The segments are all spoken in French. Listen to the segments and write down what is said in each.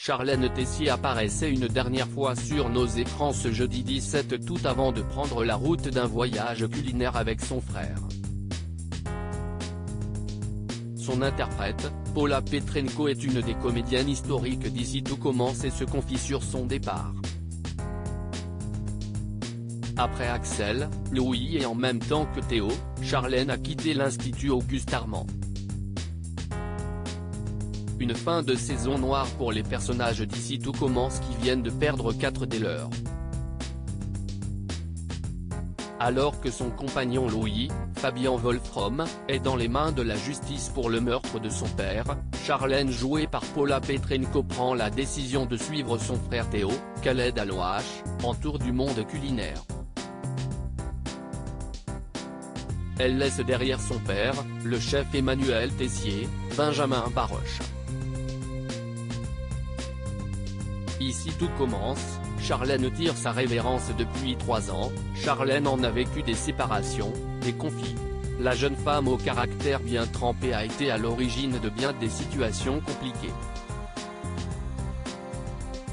Charlène Tessier apparaissait une dernière fois sur nos écrans ce jeudi 17 août avant de prendre la route d'un voyage culinaire avec son frère. Son interprète, Paula Petrenko est une des comédiennes historiques d'Ici tout commence et se confie sur son départ. Après Axel, Louis et en même temps que Théo, Charlène a quitté l'Institut Auguste Armand. Une fin de saison noire pour les personnages d'Ici tout commence qui viennent de perdre 4 des leurs. Alors que son compagnon Louis, Fabien Wolfram, est dans les mains de la justice pour le meurtre de son père, Charlène jouée par Paula Petrenko prend la décision de suivre son frère Théo, Khaled Alouache, en tour du monde culinaire. Elle laisse derrière son père, le chef Emmanuel Tessier, Benjamin Baroche. Ici tout commence, Charlène tire sa révérence depuis 3 ans, Charlène en a vécu des séparations, des conflits. La jeune femme au caractère bien trempé a été à l'origine de bien des situations compliquées.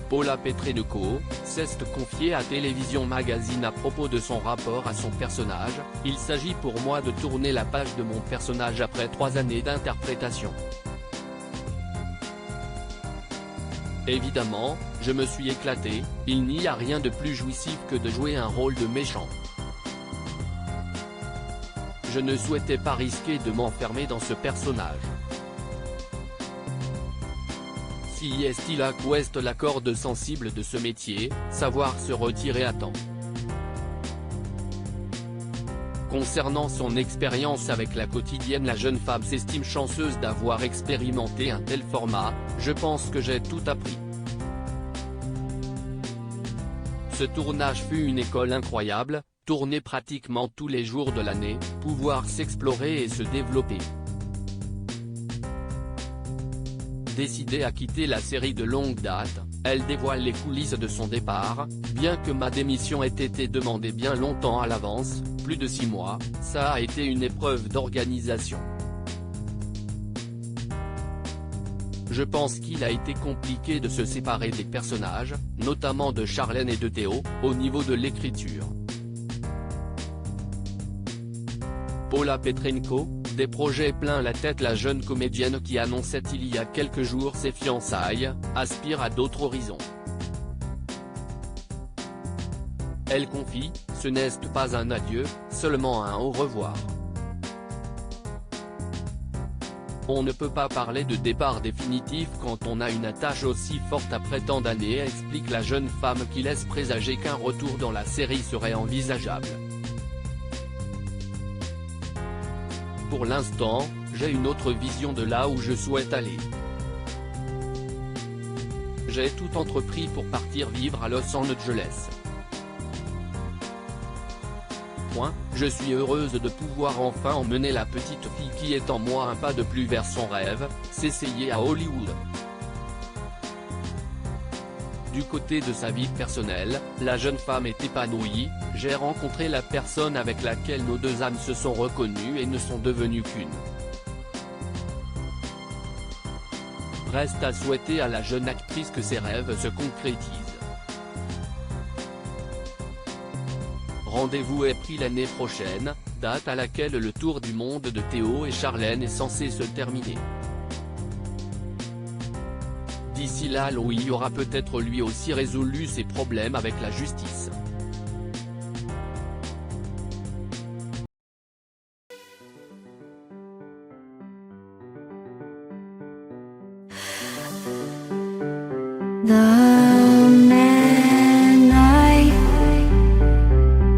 Paula Petrenko, s'est confiée à Télévision Magazine à propos de son rapport à son personnage, « Il s'agit pour moi de tourner la page de mon personnage après 3 années d'interprétation. Évidemment, je me suis éclatée, il n'y a rien de plus jouissif que de jouer un rôle de méchant. Je ne souhaitais pas risquer de m'enfermer dans ce personnage. Si est-il à qu'ouest la corde sensible de ce métier, savoir se retirer à temps. Concernant son expérience avec la quotidienne, la jeune femme s'estime chanceuse d'avoir expérimenté un tel format, je pense que j'ai tout appris. Ce tournage fut une école incroyable, tourner pratiquement tous les jours de l'année, pouvoir s'explorer et se développer. Décidée à quitter la série de longue date, elle dévoile les coulisses de son départ, bien que ma démission ait été demandée bien longtemps à l'avance, plus de 6 mois, ça a été une épreuve d'organisation. Je pense qu'il a été compliqué de se séparer des personnages, notamment de Charlène et de Théo, au niveau de l'écriture. Paula Petrenko, des projets plein la tête. La jeune comédienne qui annonçait il y a quelques jours ses fiançailles, aspire à d'autres horizons. Elle confie, ce n'est pas un adieu, seulement un au revoir. On ne peut pas parler de départ définitif quand on a une attache aussi forte après tant d'années, explique la jeune femme qui laisse présager qu'un retour dans la série serait envisageable. Pour l'instant, j'ai une autre vision de là où je souhaite aller. J'ai tout entrepris pour partir vivre à Los Angeles. Je suis heureuse de pouvoir enfin emmener la petite fille qui est en moi un pas de plus vers son rêve, s'essayer à Hollywood. Du côté de sa vie personnelle, la jeune femme est épanouie, j'ai rencontré la personne avec laquelle nos 2 âmes se sont reconnues et ne sont devenues qu'une. Reste à souhaiter à la jeune actrice que ses rêves se concrétisent. Rendez-vous est pris l'année prochaine, date à laquelle le tour du monde de Théo et Charlène est censé se terminer. D'ici là, Louis aura peut-être lui aussi résolu ses problèmes avec la justice.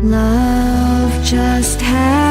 Love just had